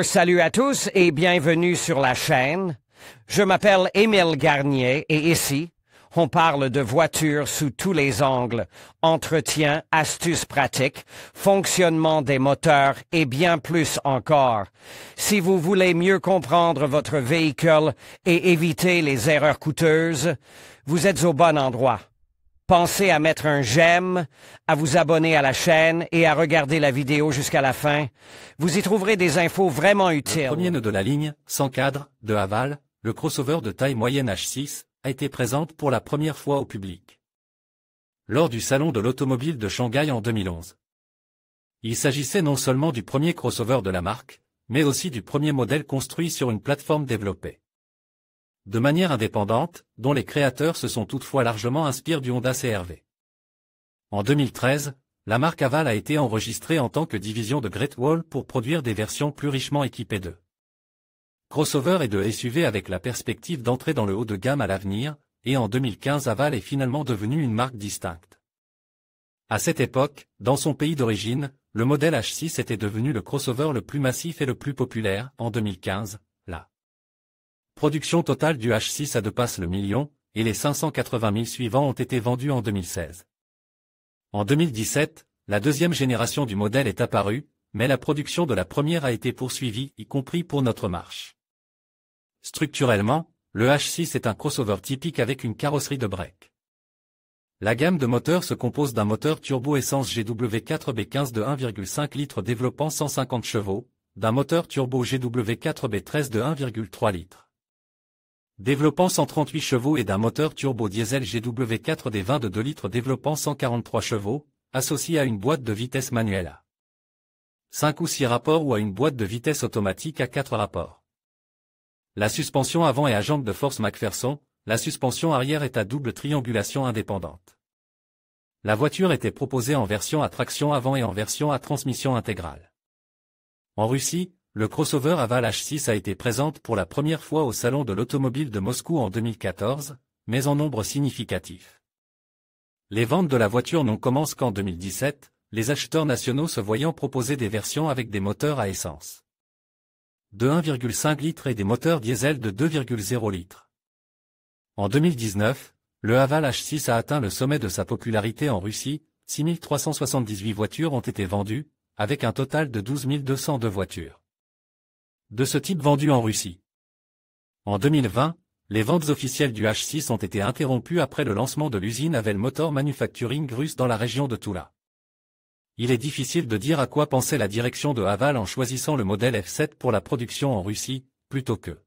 Salut à tous et bienvenue sur la chaîne. Je m'appelle Émile Garnier et ici, on parle de voitures sous tous les angles, entretien, astuces pratiques, fonctionnement des moteurs et bien plus encore. Si vous voulez mieux comprendre votre véhicule et éviter les erreurs coûteuses, vous êtes au bon endroit. Pensez à mettre un j'aime, à vous abonner à la chaîne et à regarder la vidéo jusqu'à la fin. Vous y trouverez des infos vraiment utiles. Le premier nœud de la ligne, sans cadre, de Haval, le crossover de taille moyenne H6, a été présente pour la première fois au public. Lors du salon de l'automobile de Shanghai en 2011. Il s'agissait non seulement du premier crossover de la marque, mais aussi du premier modèle construit sur une plateforme développée de manière indépendante, dont les créateurs se sont toutefois largement inspirés du Honda CR-V. En 2013, la marque Haval a été enregistrée en tant que division de Great Wall pour produire des versions plus richement équipées de crossover et de SUV avec la perspective d'entrer dans le haut de gamme à l'avenir, et en 2015 Haval est finalement devenue une marque distincte. À cette époque, dans son pays d'origine, le modèle H6 était devenu le crossover le plus massif et le plus populaire. En 2015, la production totale du H6 a dépassé le million, et les 580 000 suivants ont été vendus en 2016. En 2017, la deuxième génération du modèle est apparue, mais la production de la première a été poursuivie, y compris pour notre marche. Structurellement, le H6 est un crossover typique avec une carrosserie de break. La gamme de moteurs se compose d'un moteur turbo essence GW4B15 de 1,5 litres développant 150 chevaux, d'un moteur turbo GW4B13 de 1,3 litres développant 138 chevaux et d'un moteur turbo diesel GW4D20 de 2 litres développant 143 chevaux, associé à une boîte de vitesse manuelle à 5 ou 6 rapports ou à une boîte de vitesse automatique à 4 rapports. La suspension avant est à jambes de force McPherson, la suspension arrière est à double triangulation indépendante. La voiture était proposée en version à traction avant et en version à transmission intégrale. En Russie, le crossover Haval H6 a été présente pour la première fois au salon de l'automobile de Moscou en 2014, mais en nombre significatif. Les ventes de la voiture n'ont commencé qu'en 2017, les acheteurs nationaux se voyant proposer des versions avec des moteurs à essence de 1,5 litres et des moteurs diesel de 2,0 litres. En 2019, le Haval H6 a atteint le sommet de sa popularité en Russie, 6 378 voitures ont été vendues, avec un total de 12 202 voitures de ce type vendues en Russie. En 2020, les ventes officielles du H6 ont été interrompues après le lancement de l'usine Havel Motor Manufacturing russe dans la région de Toula. Il est difficile de dire à quoi pensait la direction de Haval en choisissant le modèle F7 pour la production en Russie, plutôt que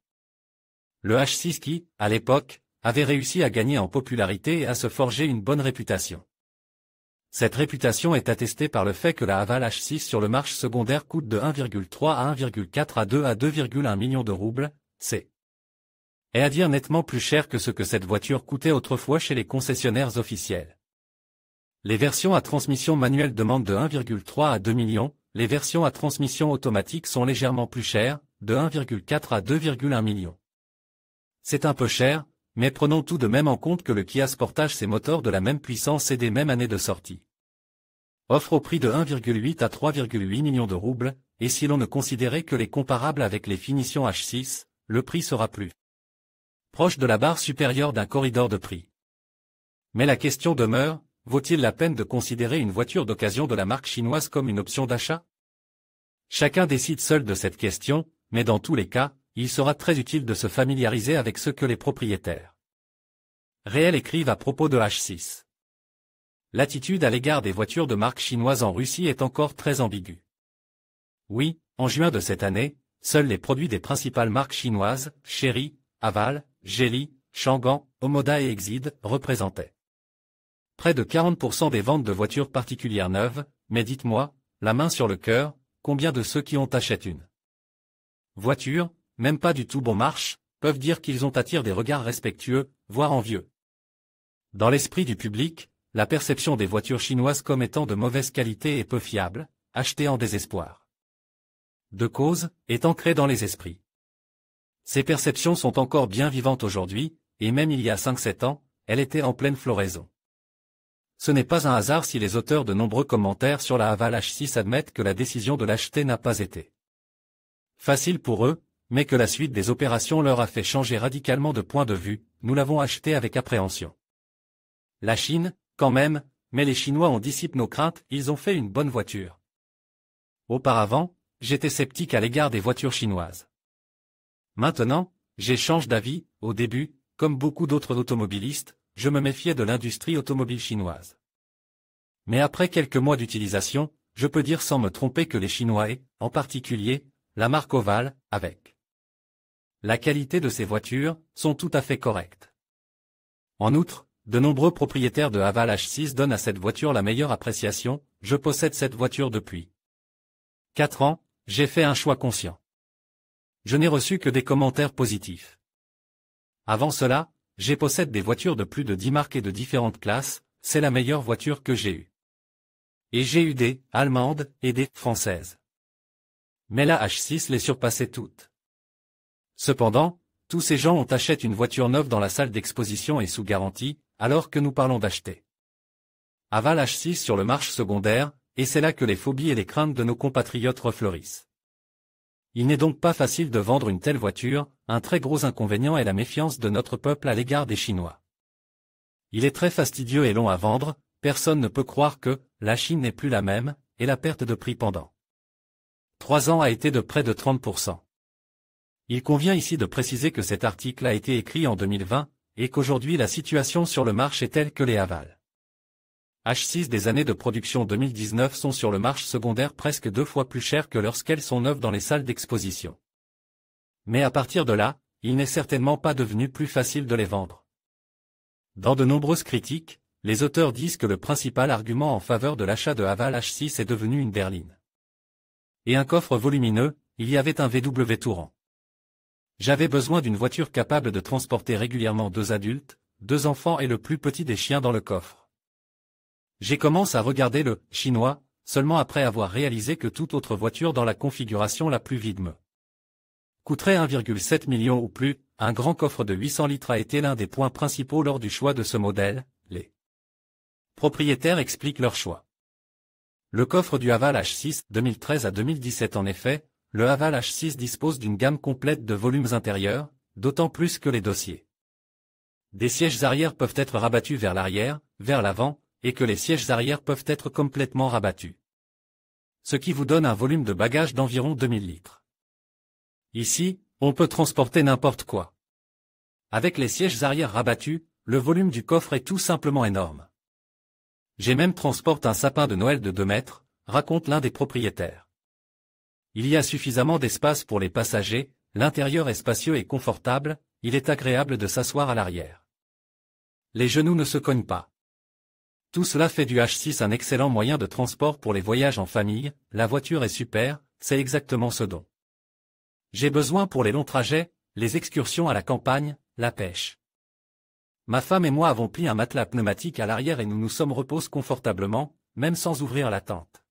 le H6 qui, à l'époque, avait réussi à gagner en popularité et à se forger une bonne réputation. Cette réputation est attestée par le fait que la Haval H6 sur le marché secondaire coûte de 1,3 à 1,4 à 2 à 2,1 millions de roubles, c'est à dire nettement plus cher que ce que cette voiture coûtait autrefois chez les concessionnaires officiels. Les versions à transmission manuelle demandent de 1,3 à 2 millions, les versions à transmission automatique sont légèrement plus chères, de 1,4 à 2,1 millions. C'est un peu cher, mais prenons tout de même en compte que le Kia Sportage ses moteurs de la même puissance et des mêmes années de sortie. Offre au prix de 1,8 à 3,8 millions de roubles, et si l'on ne considérait que les comparables avec les finitions H6, le prix sera plus proche de la barre supérieure d'un corridor de prix. Mais la question demeure, vaut-il la peine de considérer une voiture d'occasion de la marque chinoise comme une option d'achat? Chacun décide seul de cette question, mais dans tous les cas, il sera très utile de se familiariser avec ce que les propriétaires réels écrivent à propos de H6. L'attitude à l'égard des voitures de marque chinoise en Russie est encore très ambiguë. Oui, en juin de cette année, seuls les produits des principales marques chinoises, Chery, Haval, Geely, Changan, Omoda et Exide, représentaient près de 40% des ventes de voitures particulières neuves, mais dites-moi, la main sur le cœur, combien de ceux qui ont acheté une voiture, même pas du tout bon marche, peuvent dire qu'ils ont attiré des regards respectueux, voire envieux. Dans l'esprit du public, la perception des voitures chinoises comme étant de mauvaise qualité et peu fiables, achetées en désespoir de cause, est ancrée dans les esprits. Ces perceptions sont encore bien vivantes aujourd'hui, et même il y a 5-7 ans, elles étaient en pleine floraison. Ce n'est pas un hasard si les auteurs de nombreux commentaires sur la Haval H6 admettent que la décision de l'acheter n'a pas été Facile pour eux, mais que la suite des opérations leur a fait changer radicalement de point de vue, nous l'avons acheté avec appréhension. La Chine, quand même, mais les Chinois on dissipe nos craintes, ils ont fait une bonne voiture. Auparavant, j'étais sceptique à l'égard des voitures chinoises. Maintenant, j'échange d'avis. Au début, comme beaucoup d'autres automobilistes, je me méfiais de l'industrie automobile chinoise. Mais après quelques mois d'utilisation, je peux dire sans me tromper que les Chinois et, en particulier, la marque Haval, avec la qualité de ces voitures, sont tout à fait correctes. En outre, de nombreux propriétaires de Haval H6 donnent à cette voiture la meilleure appréciation. Je possède cette voiture depuis 4 ans, j'ai fait un choix conscient. Je n'ai reçu que des commentaires positifs. Avant cela, j'ai possède des voitures de plus de 10 marques et de différentes classes, c'est la meilleure voiture que j'ai eue. Et j'ai eu des allemandes et des françaises. Mais la H6 les surpassait toutes. Cependant, tous ces gens achètent une voiture neuve dans la salle d'exposition et sous garantie, alors que nous parlons d'acheter Haval H6 sur le marché secondaire, et c'est là que les phobies et les craintes de nos compatriotes refleurissent. Il n'est donc pas facile de vendre une telle voiture, un très gros inconvénient est la méfiance de notre peuple à l'égard des Chinois. Il est très fastidieux et long à vendre, personne ne peut croire que la Chine n'est plus la même, et la perte de prix pendant 3 ans a été de près de 30%. Il convient ici de préciser que cet article a été écrit en 2020, et qu'aujourd'hui la situation sur le marché est telle que les Haval H6 des années de production 2019 sont sur le marché secondaire presque 2 fois plus chères que lorsqu'elles sont neuves dans les salles d'exposition. Mais à partir de là, il n'est certainement pas devenu plus facile de les vendre. Dans de nombreuses critiques, les auteurs disent que le principal argument en faveur de l'achat de Haval H6 est devenu une berline et un coffre volumineux. Il y avait un VW Touran. J'avais besoin d'une voiture capable de transporter régulièrement 2 adultes, 2 enfants et le plus petit des chiens dans le coffre. J'ai commencé à regarder le chinois, seulement après avoir réalisé que toute autre voiture dans la configuration la plus vide me coûterait 1,7 million ou plus. Un grand coffre de 800 litres a été l'un des points principaux lors du choix de ce modèle. Les propriétaires expliquent leur choix. Le coffre du Haval H6, 2013 à 2017 en effet, le Haval H6 dispose d'une gamme complète de volumes intérieurs, d'autant plus que les dossiers des sièges arrière peuvent être rabattus vers l'arrière, vers l'avant, et que les sièges arrière peuvent être complètement rabattus. Ce qui vous donne un volume de bagages d'environ 2000 litres. Ici, on peut transporter n'importe quoi. Avec les sièges arrière rabattus, le volume du coffre est tout simplement énorme. J'ai même transporté un sapin de Noël de 2 mètres, raconte l'un des propriétaires. Il y a suffisamment d'espace pour les passagers, l'intérieur est spacieux et confortable, il est agréable de s'asseoir à l'arrière. Les genoux ne se cognent pas. Tout cela fait du H6 un excellent moyen de transport pour les voyages en famille, la voiture est super, c'est exactement ce dont j'ai besoin pour les longs trajets, les excursions à la campagne, la pêche. Ma femme et moi avons pris un matelas pneumatique à l'arrière et nous nous sommes reposés confortablement, même sans ouvrir la tente.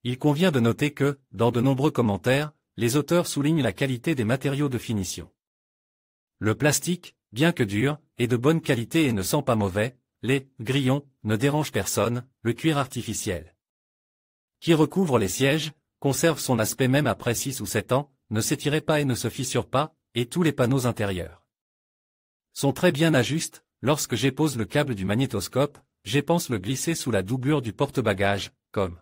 Il convient de noter que, dans de nombreux commentaires, les auteurs soulignent la qualité des matériaux de finition. Le plastique, bien que dur, est de bonne qualité et ne sent pas mauvais. Les grillons ne dérangent personne, le cuir artificiel qui recouvre les sièges, conserve son aspect même après 6 ou 7 ans, ne s'étire pas et ne se fissure pas, et tous les panneaux intérieurs sont très bien ajustés. Lorsque j'épose le câble du magnétoscope, je pense le glisser sous la doublure du porte-bagages, comme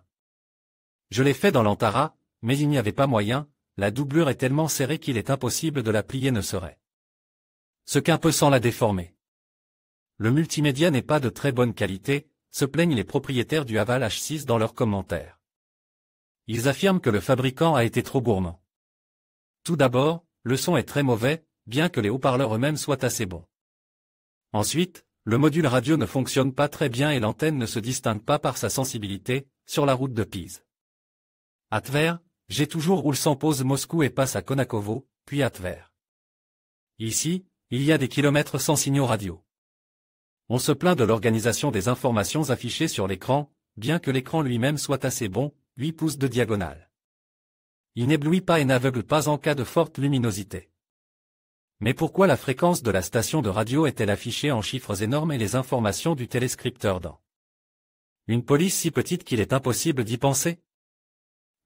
je l'ai fait dans l'Antara, mais il n'y avait pas moyen, la doublure est tellement serrée qu'il est impossible de la plier ne serait ce qu'un peu sans la déformer. Le multimédia n'est pas de très bonne qualité, se plaignent les propriétaires du Haval H6 dans leurs commentaires. Ils affirment que le fabricant a été trop gourmand. Tout d'abord, le son est très mauvais, bien que les haut-parleurs eux-mêmes soient assez bons. Ensuite, le module radio ne fonctionne pas très bien et l'antenne ne se distingue pas par sa sensibilité, sur la route de Pise. À Tver, j'ai toujours roule sans pause Moscou et passe à Konakovo, puis à Tver. Ici, il y a des kilomètres sans signaux radio. On se plaint de l'organisation des informations affichées sur l'écran, bien que l'écran lui-même soit assez bon, 8 pouces de diagonale. Il n'éblouit pas et n'aveugle pas en cas de forte luminosité. Mais pourquoi la fréquence de la station de radio est-elle affichée en chiffres énormes et les informations du téléscripteur dans une police si petite qu'il est impossible d'y penser?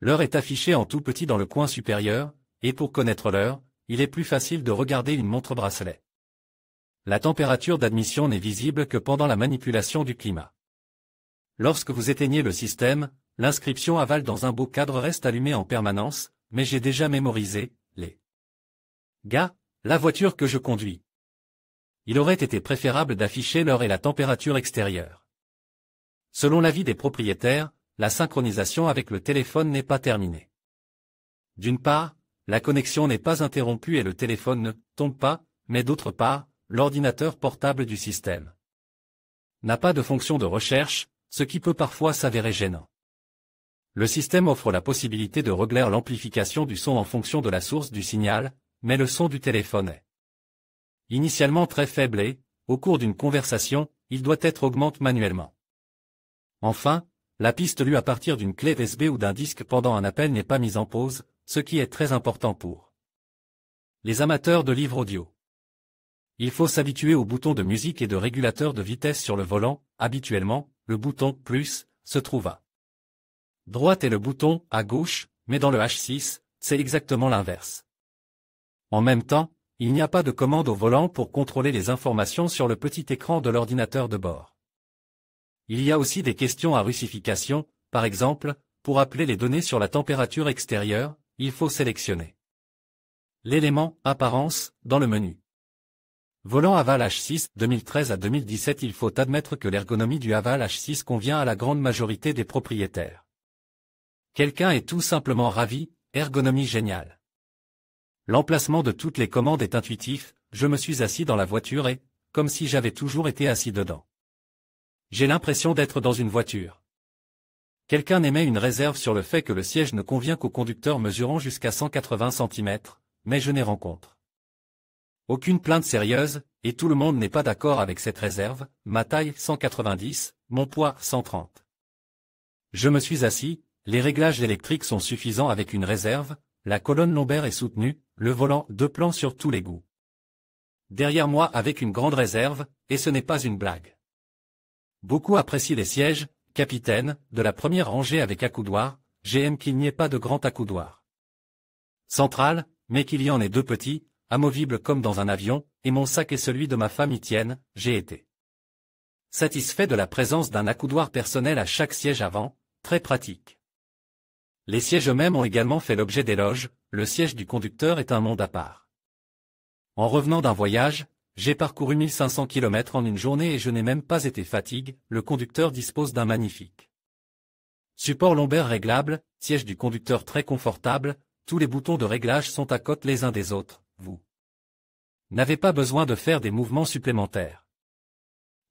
L'heure est affichée en tout petit dans le coin supérieur, et pour connaître l'heure, il est plus facile de regarder une montre-bracelet. La température d'admission n'est visible que pendant la manipulation du climat. Lorsque vous éteignez le système, l'inscription aval dans un beau cadre reste allumée en permanence, mais j'ai déjà mémorisé, les gars, la voiture que je conduis. Il aurait été préférable d'afficher l'heure et la température extérieure. Selon l'avis des propriétaires, la synchronisation avec le téléphone n'est pas terminée. D'une part, la connexion n'est pas interrompue et le téléphone ne tombe pas, mais d'autre part, l'ordinateur portable du système n'a pas de fonction de recherche, ce qui peut parfois s'avérer gênant. Le système offre la possibilité de régler l'amplification du son en fonction de la source du signal, mais le son du téléphone est initialement très faible et, au cours d'une conversation, il doit être augmenté manuellement. Enfin, la piste lue à partir d'une clé USB ou d'un disque pendant un appel n'est pas mise en pause, ce qui est très important pour les amateurs de livres audio. Il faut s'habituer au bouton de musique et de régulateur de vitesse sur le volant. Habituellement, le bouton « plus » se trouve à droite et le bouton « à gauche », mais dans le H6, c'est exactement l'inverse. En même temps, il n'y a pas de commande au volant pour contrôler les informations sur le petit écran de l'ordinateur de bord. Il y a aussi des questions à russification, par exemple, pour appeler les données sur la température extérieure, il faut sélectionner l'élément « Apparence » dans le menu. Volant Haval H6, 2013 à 2017. Il faut admettre que l'ergonomie du Haval H6 convient à la grande majorité des propriétaires. Quelqu'un est tout simplement ravi, ergonomie géniale. L'emplacement de toutes les commandes est intuitif, je me suis assis dans la voiture et, comme si j'avais toujours été assis dedans. J'ai l'impression d'être dans une voiture. Quelqu'un émet une réserve sur le fait que le siège ne convient qu'aux conducteurs mesurant jusqu'à 180 cm, mais je n'ai rencontre aucune plainte sérieuse, et tout le monde n'est pas d'accord avec cette réserve, ma taille 190, mon poids 130. Je me suis assis, les réglages électriques sont suffisants avec une réserve, la colonne lombaire est soutenue, le volant 2 plans sur tous les goûts. Derrière moi avec une grande réserve, et ce n'est pas une blague. Beaucoup apprécient les sièges, capitaine, de la première rangée avec accoudoir, j'aime qu'il n'y ait pas de grand accoudoir central, mais qu'il y en ait 2 petits, amovible comme dans un avion, et mon sac est celui de ma femme Etienne, j'ai été satisfait de la présence d'un accoudoir personnel à chaque siège avant, très pratique. Les sièges eux-mêmes ont également fait l'objet d'éloges, le siège du conducteur est un monde à part. En revenant d'un voyage, j'ai parcouru 1500 km en une journée et je n'ai même pas été fatigué, le conducteur dispose d'un magnifique support lombaire réglable, siège du conducteur très confortable, tous les boutons de réglage sont à côté les uns des autres. Vous n'avez pas besoin de faire des mouvements supplémentaires.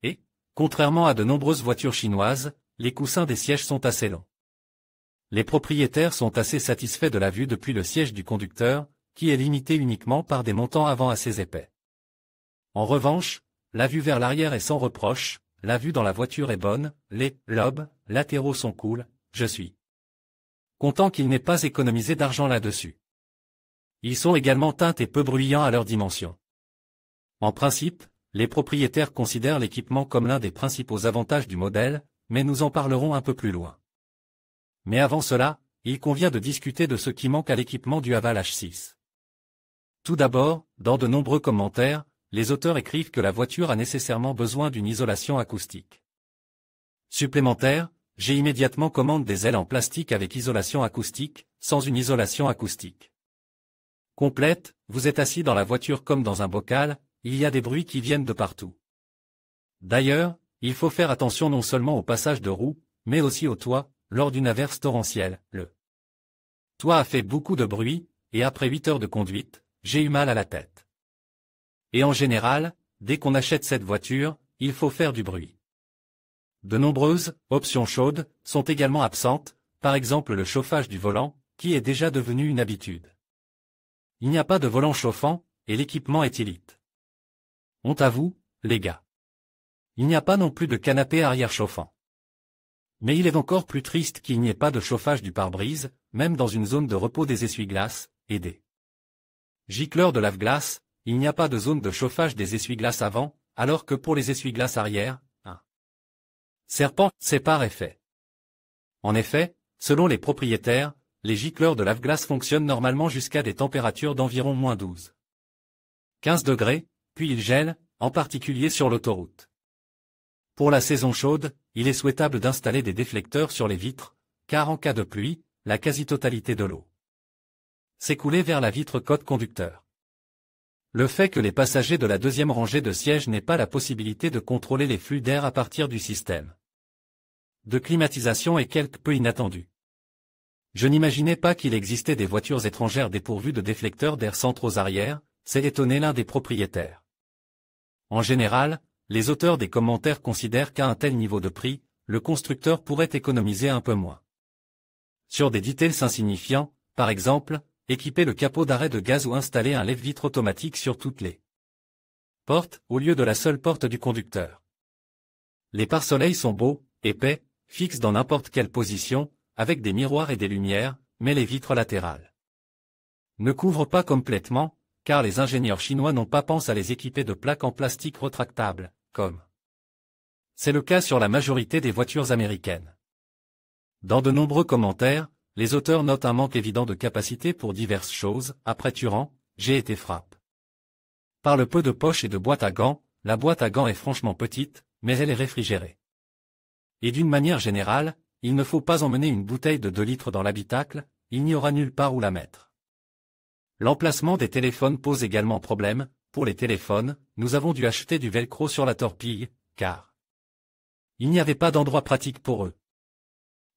Et, contrairement à de nombreuses voitures chinoises, les coussins des sièges sont assez longs. Les propriétaires sont assez satisfaits de la vue depuis le siège du conducteur, qui est limité uniquement par des montants avant assez épais. En revanche, la vue vers l'arrière est sans reproche, la vue dans la voiture est bonne, les lobes latéraux sont cool, je suis content qu'il n'ait pas économisé d'argent là-dessus. Ils sont également teintes et peu bruyants à leur dimension. En principe, les propriétaires considèrent l'équipement comme l'un des principaux avantages du modèle, mais nous en parlerons un peu plus loin. Mais avant cela, il convient de discuter de ce qui manque à l'équipement du Haval H6. Tout d'abord, dans de nombreux commentaires, les auteurs écrivent que la voiture a nécessairement besoin d'une isolation acoustique supplémentaire. J'ai immédiatement commandé des ailes en plastique avec isolation acoustique, sans une isolation acoustique complète, vous êtes assis dans la voiture comme dans un bocal, il y a des bruits qui viennent de partout. D'ailleurs, il faut faire attention non seulement au passage de roues, mais aussi au toit, lors d'une averse torrentielle, le toit a fait beaucoup de bruit, et après 8 heures de conduite, j'ai eu mal à la tête. Et en général, dès qu'on achète cette voiture, il faut faire du bruit. De nombreuses options chaudes sont également absentes, par exemple le chauffage du volant, qui est déjà devenu une habitude. Il n'y a pas de volant chauffant, et l'équipement est élite. Honte à vous, les gars. Il n'y a pas non plus de canapé arrière chauffant. Mais il est encore plus triste qu'il n'y ait pas de chauffage du pare-brise, même dans une zone de repos des essuie-glaces, et des gicleurs de lave-glace, il n'y a pas de zone de chauffage des essuie-glaces avant, alors que pour les essuie-glaces arrière, un serpent sépare est fait. En effet, selon les propriétaires, les gicleurs de lave-glace fonctionnent normalement jusqu'à des températures d'environ -12. 15 degrés, puis ils gèlent, en particulier sur l'autoroute. Pour la saison chaude, il est souhaitable d'installer des déflecteurs sur les vitres, car en cas de pluie, la quasi-totalité de l'eau s'écoulait vers la vitre côte conducteur. Le fait que les passagers de la deuxième rangée de sièges n'aient pas la possibilité de contrôler les flux d'air à partir du système de climatisation est quelque peu inattendu. Je n'imaginais pas qu'il existait des voitures étrangères dépourvues de déflecteurs d'air centraux arrière, s'est étonné l'un des propriétaires. En général, les auteurs des commentaires considèrent qu'à un tel niveau de prix, le constructeur pourrait économiser un peu moins. Sur des details insignifiants, par exemple, équiper le capot d'arrêt de gaz ou installer un lève-vitre automatique sur toutes les portes, au lieu de la seule porte du conducteur. Les pare-soleils sont beaux, épais, fixes dans n'importe quelle position, avec des miroirs et des lumières, mais les vitres latérales ne couvrent pas complètement, car les ingénieurs chinois n'ont pas pensé à les équiper de plaques en plastique retractables, comme c'est le cas sur la majorité des voitures américaines. Dans de nombreux commentaires, les auteurs notent un manque évident de capacité pour diverses choses. Après Turan, j'ai été frappé par le peu de poches et de boîtes à gants. La boîte à gants est franchement petite, mais elle est réfrigérée. Et d'une manière générale, il ne faut pas emmener une bouteille de 2 litres dans l'habitacle, il n'y aura nulle part où la mettre. L'emplacement des téléphones pose également problème. Pour les téléphones, nous avons dû acheter du velcro sur la torpille, car il n'y avait pas d'endroit pratique pour eux.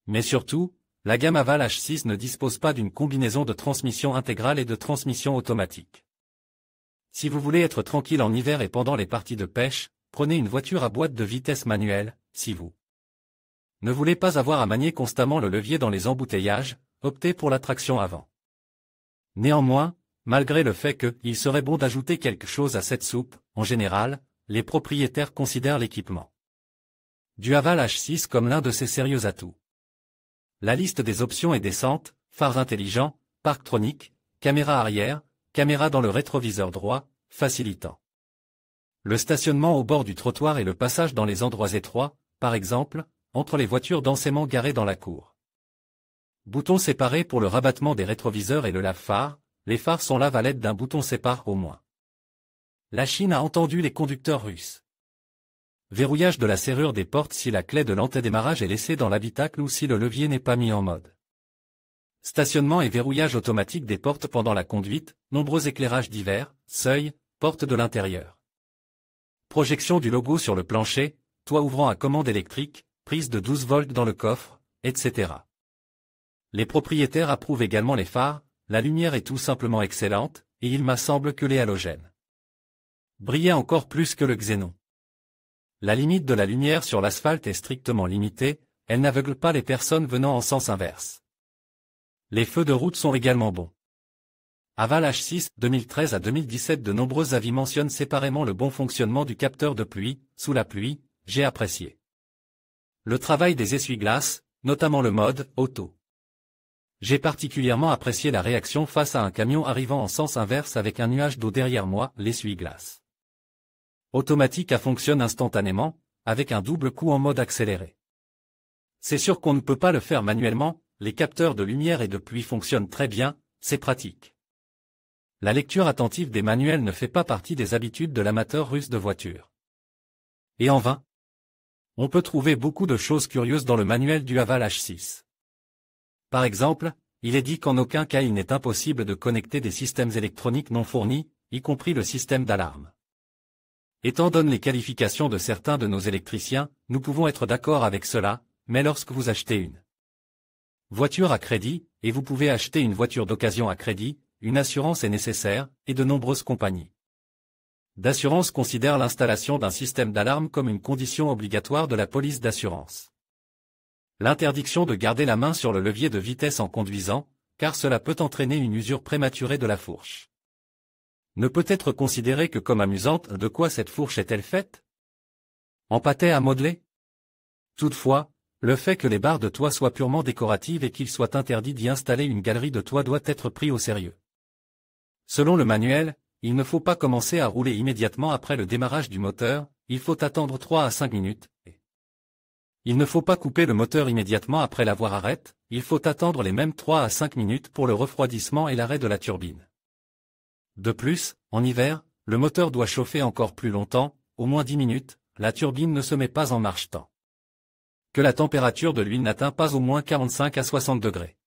Mais surtout, la gamme Haval H6 ne dispose pas d'une combinaison de transmission intégrale et de transmission automatique. Si vous voulez être tranquille en hiver et pendant les parties de pêche, prenez une voiture à boîte de vitesse manuelle. Si vous ne voulez pas avoir à manier constamment le levier dans les embouteillages, optez pour la traction avant. Néanmoins, malgré le fait qu'il serait bon d'ajouter quelque chose à cette soupe, en général, les propriétaires considèrent l'équipement du Haval H6 comme l'un de ses sérieux atouts. La liste des options est décente: phares intelligents, parctronique, caméra arrière, caméra dans le rétroviseur droit, facilitant le stationnement au bord du trottoir et le passage dans les endroits étroits, par exemple, entre les voitures densément garées dans la cour. Bouton séparé pour le rabattement des rétroviseurs et le lave-phare, les phares sont lave à l'aide d'un bouton sépare au moins. La Chine a entendu les conducteurs russes. Verrouillage de la serrure des portes si la clé de l'antidémarrage est laissée dans l'habitacle ou si le levier n'est pas mis en mode. Stationnement et verrouillage automatique des portes pendant la conduite, nombreux éclairages divers, seuil, porte de l'intérieur. Projection du logo sur le plancher, toit ouvrant à commande électrique, prise de 12 volts dans le coffre, etc. Les propriétaires approuvent également les phares. La lumière est tout simplement excellente, et il m'a semble que les halogènes brillaient encore plus que le xénon. La limite de la lumière sur l'asphalte est strictement limitée, elle n'aveugle pas les personnes venant en sens inverse. Les feux de route sont également bons. Haval H6, 2013 à 2017. De nombreux avis mentionnent séparément le bon fonctionnement du capteur de pluie. Sous la pluie, j'ai apprécié le travail des essuie-glaces, notamment le mode auto. J'ai particulièrement apprécié la réaction face à un camion arrivant en sens inverse avec un nuage d'eau derrière moi. L'essuie-glace automatique fonctionne instantanément, avec un double coup en mode accéléré. C'est sûr qu'on ne peut pas le faire manuellement, les capteurs de lumière et de pluie fonctionnent très bien, c'est pratique. La lecture attentive des manuels ne fait pas partie des habitudes de l'amateur russe de voiture. Et en vain. On peut trouver beaucoup de choses curieuses dans le manuel du Haval H6. Par exemple, il est dit qu'en aucun cas il n'est impossible de connecter des systèmes électroniques non fournis, y compris le système d'alarme. Étant donné les qualifications de certains de nos électriciens, nous pouvons être d'accord avec cela, mais lorsque vous achetez une voiture à crédit, et vous pouvez acheter une voiture d'occasion à crédit, une assurance est nécessaire, et de nombreuses compagnies d'assurance considèrent l'installation d'un système d'alarme comme une condition obligatoire de la police d'assurance. L'interdiction de garder la main sur le levier de vitesse en conduisant, car cela peut entraîner une usure prématurée de la fourche, ne peut être considérée que comme amusante. De quoi cette fourche est-elle faite? En pâté à modeler? Toutefois, le fait que les barres de toit soient purement décoratives et qu'il soit interdit d'y installer une galerie de toit doit être pris au sérieux. Selon le manuel, il ne faut pas commencer à rouler immédiatement après le démarrage du moteur, il faut attendre 3 à 5 minutes. Il ne faut pas couper le moteur immédiatement après l'avoir arrêté, il faut attendre les mêmes 3 à 5 minutes pour le refroidissement et l'arrêt de la turbine. De plus, en hiver, le moteur doit chauffer encore plus longtemps, au moins 10 minutes, la turbine ne se met pas en marche tant que la température de l'huile n'atteint pas au moins 45 à 60 degrés.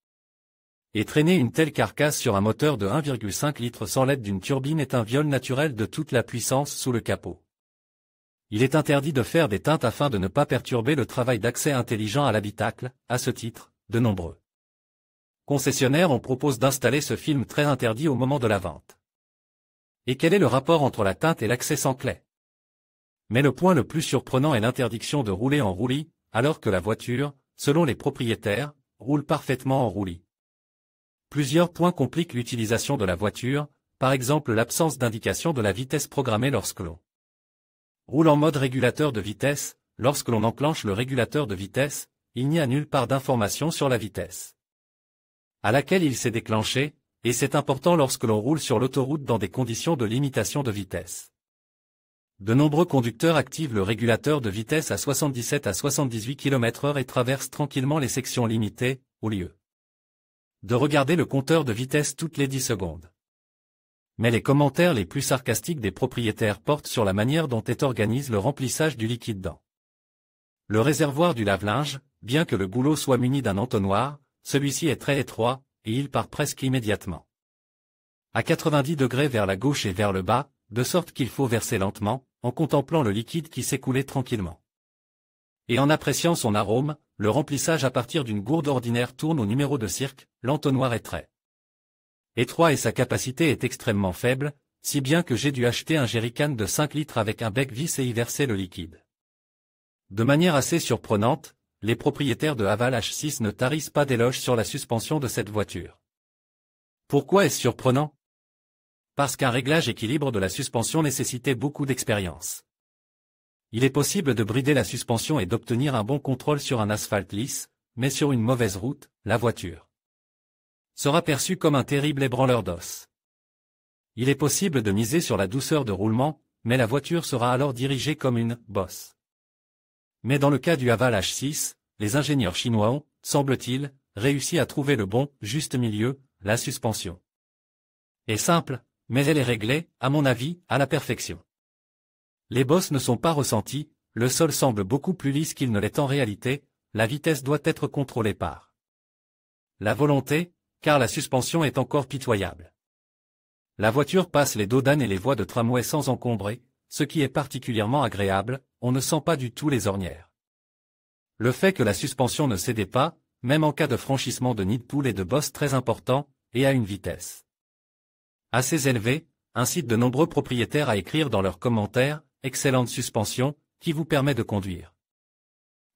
Et traîner une telle carcasse sur un moteur de 1,5 litre sans l'aide d'une turbine est un viol naturel de toute la puissance sous le capot. Il est interdit de faire des teintes afin de ne pas perturber le travail d'accès intelligent à l'habitacle. À ce titre, de nombreux concessionnaires on propose d'installer ce film très interdit au moment de la vente. Et quel est le rapport entre la teinte et l'accès sans clé? Mais le point le plus surprenant est l'interdiction de rouler en roulis, alors que la voiture, selon les propriétaires, roule parfaitement en roulis. Plusieurs points compliquent l'utilisation de la voiture, par exemple l'absence d'indication de la vitesse programmée lorsque l'on roule en mode régulateur de vitesse. Lorsque l'on enclenche le régulateur de vitesse, il n'y a nulle part d'information sur la vitesse à laquelle il s'est déclenché, et c'est important lorsque l'on roule sur l'autoroute dans des conditions de limitation de vitesse. De nombreux conducteurs activent le régulateur de vitesse à 77 à 78 km/h et traversent tranquillement les sections limitées, au lieu de regarder le compteur de vitesse toutes les 10 secondes. Mais les commentaires les plus sarcastiques des propriétaires portent sur la manière dont est organisé le remplissage du liquide dans le réservoir du lave-linge. Bien que le goulot soit muni d'un entonnoir, celui-ci est très étroit, et il part presque immédiatement à 90 degrés vers la gauche et vers le bas, de sorte qu'il faut verser lentement, en contemplant le liquide qui s'écoulait tranquillement. Et en appréciant son arôme, le remplissage à partir d'une gourde ordinaire tourne au numéro de cirque. L'entonnoir est très étroit et sa capacité est extrêmement faible, si bien que j'ai dû acheter un jerrycan de 5 litres avec un bec vis et y verser le liquide. De manière assez surprenante, les propriétaires de Haval H6 ne tarissent pas d'éloges sur la suspension de cette voiture. Pourquoi est-ce surprenant? Parce qu'un réglage équilibre de la suspension nécessitait beaucoup d'expérience. Il est possible de brider la suspension et d'obtenir un bon contrôle sur un asphalte lisse, mais sur une mauvaise route, la voiture sera perçue comme un terrible ébranleur d'os. Il est possible de miser sur la douceur de roulement, mais la voiture sera alors dirigée comme une bosse. Mais dans le cas du Haval H6, les ingénieurs chinois ont, semble-t-il, réussi à trouver le bon, juste milieu. La suspension est simple, mais elle est réglée, à mon avis, à la perfection. Les bosses ne sont pas ressenties, le sol semble beaucoup plus lisse qu'il ne l'est en réalité, la vitesse doit être contrôlée par la volonté, car la suspension est encore pitoyable. La voiture passe les dos d'âne et les voies de tramway sans encombrer, ce qui est particulièrement agréable, on ne sent pas du tout les ornières. Le fait que la suspension ne cédait pas, même en cas de franchissement de nid de poule et de bosses très importants, et à une vitesse assez élevée, incite de nombreux propriétaires à écrire dans leurs commentaires « Excellente suspension » qui vous permet de conduire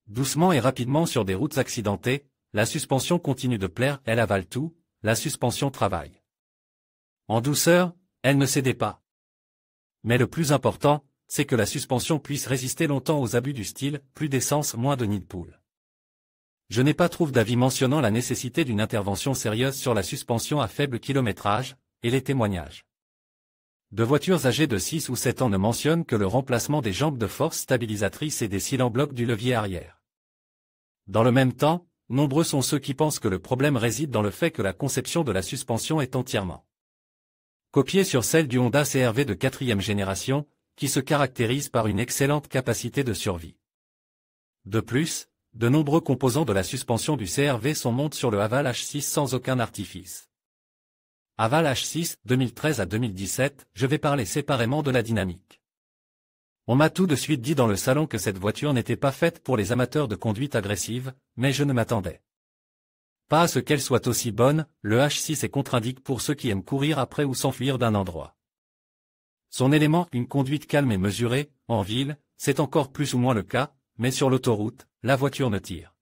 doucement et rapidement sur des routes accidentées. La suspension continue de plaire, elle avale tout, la suspension travaille en douceur, elle ne cédait pas. Mais le plus important, c'est que la suspension puisse résister longtemps aux abus du style « plus d'essence, moins de nid de poule ». Je n'ai pas trouvé d'avis mentionnant la nécessité d'une intervention sérieuse sur la suspension à faible kilométrage, et les témoignages de voitures âgées de 6 ou 7 ans ne mentionnent que le remplacement des jambes de force stabilisatrices et des cils en bloc du levier arrière. Dans le même temps, nombreux sont ceux qui pensent que le problème réside dans le fait que la conception de la suspension est entièrement copiée sur celle du Honda CR-V de 4e génération, qui se caractérise par une excellente capacité de survie. De plus, de nombreux composants de la suspension du CR-V sont montés sur le Haval H6 sans aucun artifice. Haval H6, 2013 à 2017, je vais parler séparément de la dynamique. On m'a tout de suite dit dans le salon que cette voiture n'était pas faite pour les amateurs de conduite agressive, mais je ne m'attendais pas à ce qu'elle soit aussi bonne. Le H6 est contre-indique pour ceux qui aiment courir après ou s'enfuir d'un endroit. Son élément, une conduite calme et mesurée, en ville, c'est encore plus ou moins le cas, mais sur l'autoroute, la voiture ne tire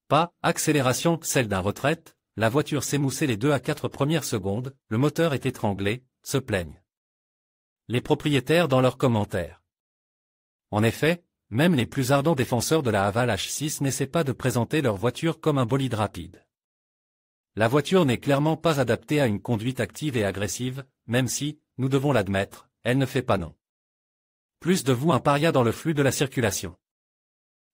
pas. Accélération, celle d'un retraite, la voiture s'émoussait les 2 à 4 premières secondes, le moteur est étranglé, se plaignent les propriétaires dans leurs commentaires. En effet, même les plus ardents défenseurs de la Haval H6 n'essaient pas de présenter leur voiture comme un bolide rapide. La voiture n'est clairement pas adaptée à une conduite active et agressive, même si, nous devons l'admettre, elle ne fait pas non plus de vous un paria dans le flux de la circulation.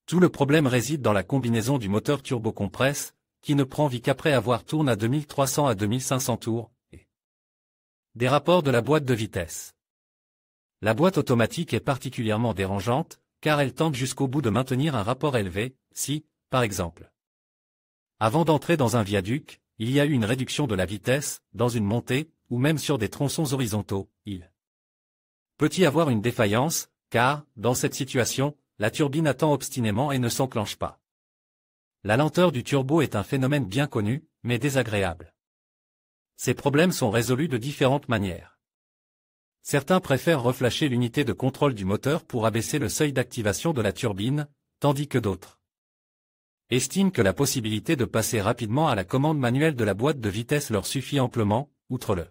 Tout le problème réside dans la combinaison du moteur turbocompresse, qui ne prend vie qu'après avoir tourné à 2300 à 2500 tours, et des rapports de la boîte de vitesse. La boîte automatique est particulièrement dérangeante, car elle tente jusqu'au bout de maintenir un rapport élevé, si, par exemple, avant d'entrer dans un viaduc, il y a eu une réduction de la vitesse, dans une montée, ou même sur des tronçons horizontaux, il peut y avoir une défaillance, car, dans cette situation, la turbine attend obstinément et ne s'enclenche pas. La lenteur du turbo est un phénomène bien connu, mais désagréable. Ces problèmes sont résolus de différentes manières. Certains préfèrent reflasher l'unité de contrôle du moteur pour abaisser le seuil d'activation de la turbine, tandis que d'autres estiment que la possibilité de passer rapidement à la commande manuelle de la boîte de vitesse leur suffit amplement, outre le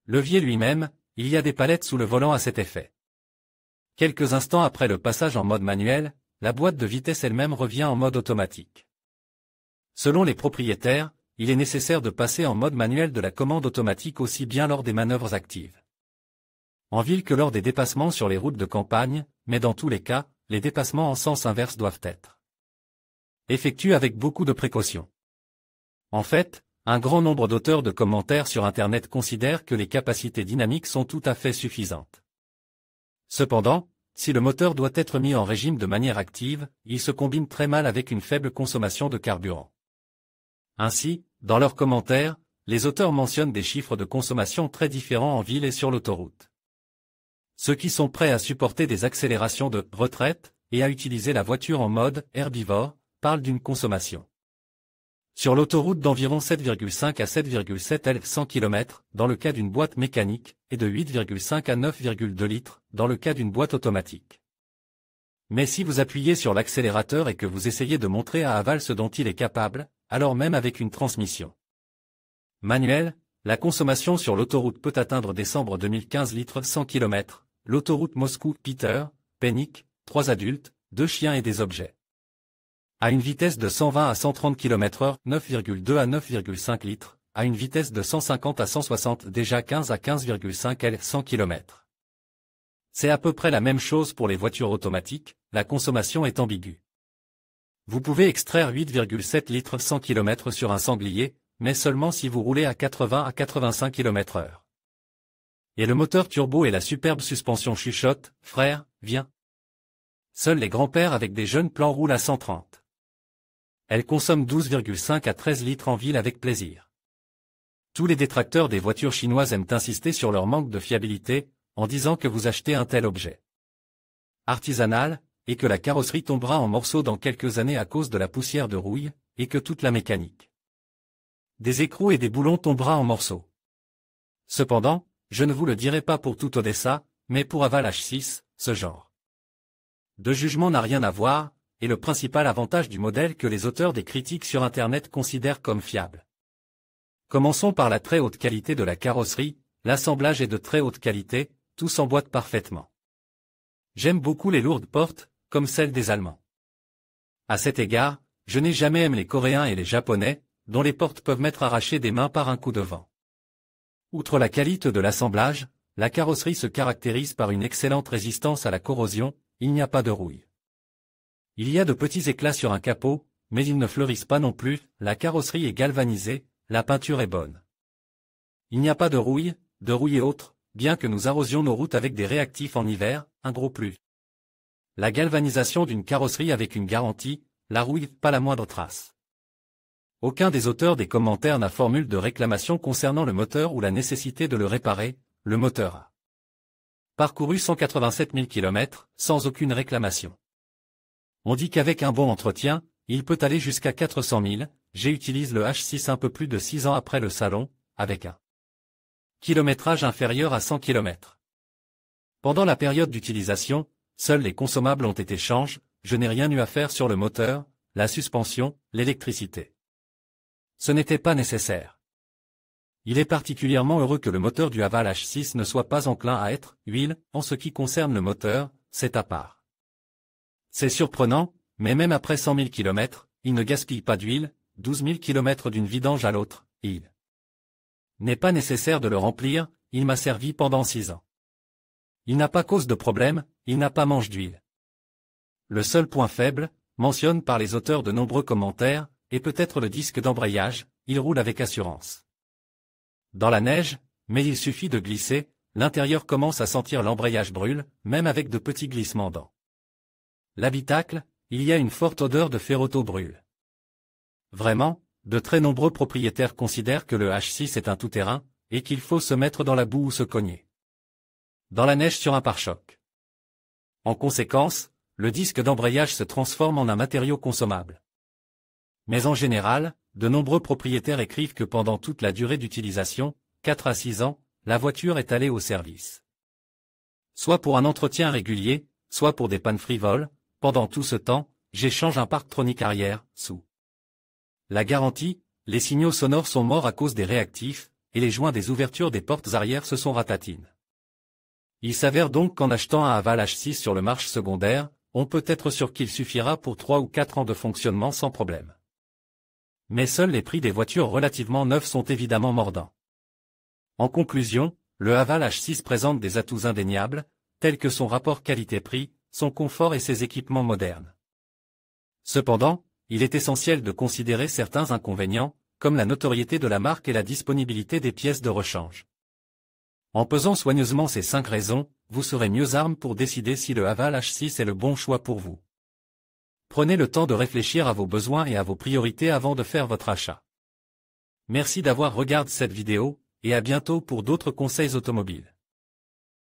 levier lui-même, il y a des palettes sous le volant à cet effet. Quelques instants après le passage en mode manuel, la boîte de vitesse elle-même revient en mode automatique. Selon les propriétaires, il est nécessaire de passer en mode manuel de la commande automatique aussi bien lors des manœuvres actives en ville que lors des dépassements sur les routes de campagne, mais dans tous les cas, les dépassements en sens inverse doivent être effectués avec beaucoup de précaution. En fait, un grand nombre d'auteurs de commentaires sur Internet considèrent que les capacités dynamiques sont tout à fait suffisantes. Cependant, si le moteur doit être mis en régime de manière active, il se combine très mal avec une faible consommation de carburant. Ainsi, dans leurs commentaires, les auteurs mentionnent des chiffres de consommation très différents en ville et sur l'autoroute. Ceux qui sont prêts à supporter des accélérations de retraite et à utiliser la voiture en mode herbivore parlent d'une consommation sur l'autoroute d'environ 7,5 à 7,7 L 100 km dans le cas d'une boîte mécanique et de 8,5 à 9,2 litres dans le cas d'une boîte automatique. Mais si vous appuyez sur l'accélérateur et que vous essayez de montrer à aval ce dont il est capable, alors même avec une transmission manuelle, la consommation sur l'autoroute peut atteindre décembre 2015 litres 100 km, l'autoroute Moscou-Peter, Pénic, 3 adultes, 2 chiens et des objets. À une vitesse de 120 à 130 km/h, 9,2 à 9,5 litres, à une vitesse de 150 à 160 déjà 15 à 15,5 L 100 km. C'est à peu près la même chose pour les voitures automatiques, la consommation est ambiguë. Vous pouvez extraire 8,7 litres 100 km sur un sanglier, mais seulement si vous roulez à 80 à 85 km/h. Et le moteur turbo et la superbe suspension chuchotent, frère, viens. Seuls les grands-pères avec des jeunes plans roulent à 130. Elle consomme 12,5 à 13 litres en ville avec plaisir. Tous les détracteurs des voitures chinoises aiment insister sur leur manque de fiabilité, en disant que vous achetez un tel objet artisanal, et que la carrosserie tombera en morceaux dans quelques années à cause de la poussière de rouille, et que toute la mécanique des écrous et des boulons tombera en morceaux. Cependant, je ne vous le dirai pas pour tout Odessa, mais pour Haval H6, ce genre de jugement n'a rien à voir, et le principal avantage du modèle que les auteurs des critiques sur Internet considèrent comme fiable. Commençons par la très haute qualité de la carrosserie, l'assemblage est de très haute qualité, tout s'emboîte parfaitement. J'aime beaucoup les lourdes portes, comme celles des Allemands. À cet égard, je n'ai jamais aimé les Coréens et les Japonais, dont les portes peuvent m'être arrachées des mains par un coup de vent. Outre la qualité de l'assemblage, la carrosserie se caractérise par une excellente résistance à la corrosion, il n'y a pas de rouille. Il y a de petits éclats sur un capot, mais ils ne fleurissent pas non plus, la carrosserie est galvanisée, la peinture est bonne. Il n'y a pas de rouille et autres, bien que nous arrosions nos routes avec des réactifs en hiver, un gros plus. La galvanisation d'une carrosserie avec une garantie, la rouille, pas la moindre trace. Aucun des auteurs des commentaires n'a formule de réclamation concernant le moteur ou la nécessité de le réparer, le moteur a parcouru 187 000 km, sans aucune réclamation. On dit qu'avec un bon entretien, il peut aller jusqu'à 400 000, j'utilise le H6 un peu plus de 6 ans après le salon, avec un kilométrage inférieur à 100 km. Pendant la période d'utilisation, seuls les consommables ont été changés, je n'ai rien eu à faire sur le moteur, la suspension, l'électricité. Ce n'était pas nécessaire. Il est particulièrement heureux que le moteur du Haval H6 ne soit pas enclin à être huile, en ce qui concerne le moteur, c'est à part. C'est surprenant, mais même après 100 000 km, il ne gaspille pas d'huile, 12 000 km d'une vidange à l'autre, il n'est pas nécessaire de le remplir, il m'a servi pendant 6 ans. Il n'a pas cause de problème, il n'a pas manche d'huile. Le seul point faible, mentionné par les auteurs de nombreux commentaires, est peut-être le disque d'embrayage, il roule avec assurance. Dans la neige, mais il suffit de glisser, l'intérieur commence à sentir l'embrayage brûle, même avec de petits glissements dans l'habitacle, il y a une forte odeur de ferrauto brûle. Vraiment, de très nombreux propriétaires considèrent que le H6 est un tout-terrain, et qu'il faut se mettre dans la boue ou se cogner dans la neige sur un pare-choc. En conséquence, le disque d'embrayage se transforme en un matériau consommable. Mais en général, de nombreux propriétaires écrivent que pendant toute la durée d'utilisation, 4 à 6 ans, la voiture est allée au service. Soit pour un entretien régulier, soit pour des pannes frivoles, pendant tout ce temps, j'échange un Parktronic arrière, sous la garantie, les signaux sonores sont morts à cause des réactifs, et les joints des ouvertures des portes arrière se sont ratatines. Il s'avère donc qu'en achetant un Haval H6 sur le marché secondaire, on peut être sûr qu'il suffira pour 3 ou 4 ans de fonctionnement sans problème. Mais seuls les prix des voitures relativement neuves sont évidemment mordants. En conclusion, le Haval H6 présente des atouts indéniables, tels que son rapport qualité-prix, son confort et ses équipements modernes. Cependant, il est essentiel de considérer certains inconvénients, comme la notoriété de la marque et la disponibilité des pièces de rechange. En pesant soigneusement ces 5 raisons, vous serez mieux arme pour décider si le Haval H6 est le bon choix pour vous. Prenez le temps de réfléchir à vos besoins et à vos priorités avant de faire votre achat. Merci d'avoir regardé cette vidéo, et à bientôt pour d'autres conseils automobiles.